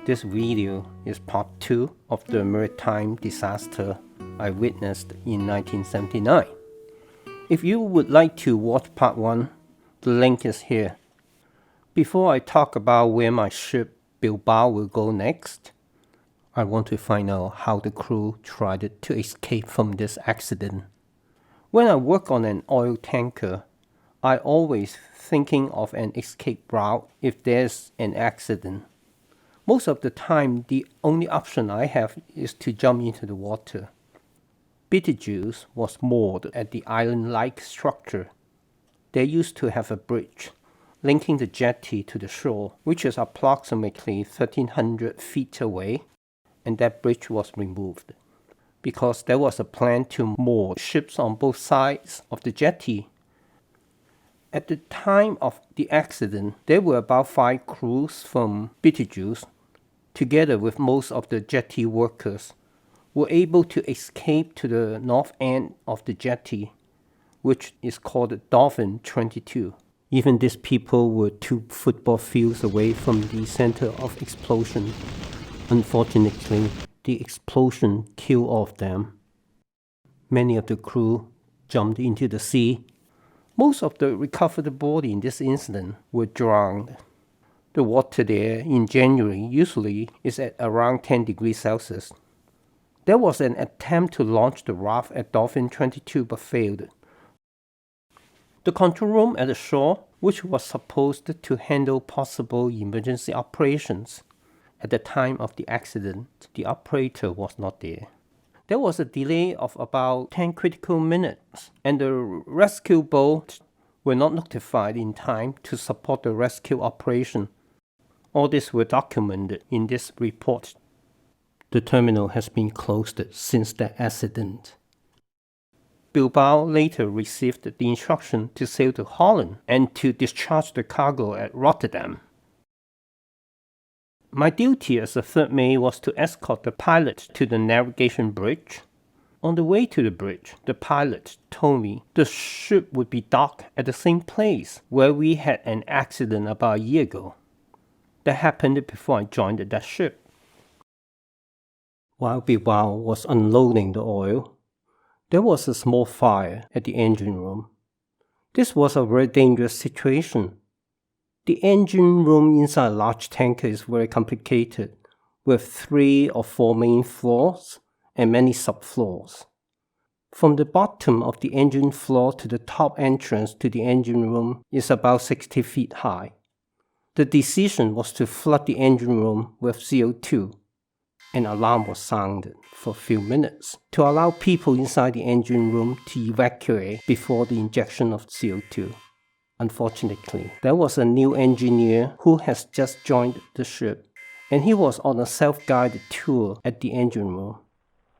This video is part 2 of the Maritime disaster I witnessed in 1979. If you would like to watch part 1, the link is here. Before I talk about where my ship Bilbao will go next, I want to find out how the crew tried to escape from this accident. When I work on an oil tanker, I always thinking of an escape route if there's an accident. Most of the time, the only option I have is to jump into the water. Betelgeuse was moored at the island-like structure. They used to have a bridge linking the jetty to the shore, which is approximately 1,300 feet away, and that bridge was removed because there was a plan to moor ships on both sides of the jetty. At the time of the accident, there were about 5 crews from Betelgeuse, together with most of the jetty workers, were able to escape to the north end of the jetty, which is called Dolphin 22. Even these people were 2 football fields away from the center of explosion. Unfortunately, the explosion killed all of them. Many of the crew jumped into the sea. Most of the recovered bodies in this incident were drowned. The water there in January usually is at around 10 degrees Celsius. There was an attempt to launch the raft at Dolphin 22 but failed. The control room at the shore, which was supposed to handle possible emergency operations, at the time of the accident, the operator was not there. There was a delay of about 10 critical minutes, and the rescue boats were not notified in time to support the rescue operation. All this were documented in this report. The terminal has been closed since that accident. Bilbao later received the instruction to sail to Holland and to discharge the cargo at Rotterdam. My duty as a third mate was to escort the pilot to the navigation bridge. On the way to the bridge, the pilot told me the ship would be docked at the same place where we had an accident about a year ago. That happened before I joined that ship. While Bilbao was unloading the oil, there was a small fire at the engine room. This was a very dangerous situation. The engine room inside a large tanker is very complicated, with 3 or 4 main floors and many subfloors. From the bottom of the engine floor to the top entrance to the engine room is about 60 feet high. The decision was to flood the engine room with CO2. An alarm was sounded for a few minutes to allow people inside the engine room to evacuate before the injection of CO2. Unfortunately, there was a new engineer who has just joined the ship, and he was on a self-guided tour at the engine room.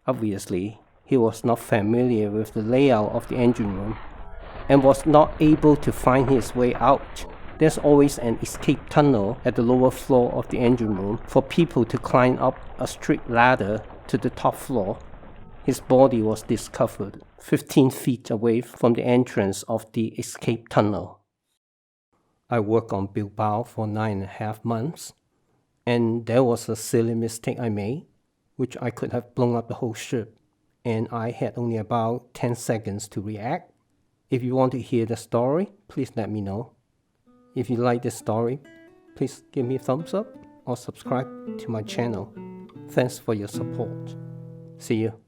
Obviously, he was not familiar with the layout of the engine room and was not able to find his way out. There's always an escape tunnel at the lower floor of the engine room for people to climb up a straight ladder to the top floor. His body was discovered 15 feet away from the entrance of the escape tunnel. I worked on Bilbao for 9.5 months, and there was a silly mistake I made, which I could have blown up the whole ship, and I had only about 10 seconds to react. If you want to hear the story, please let me know. If you like this story, please give me a thumbs up or subscribe to my channel. Thanks for your support. See you.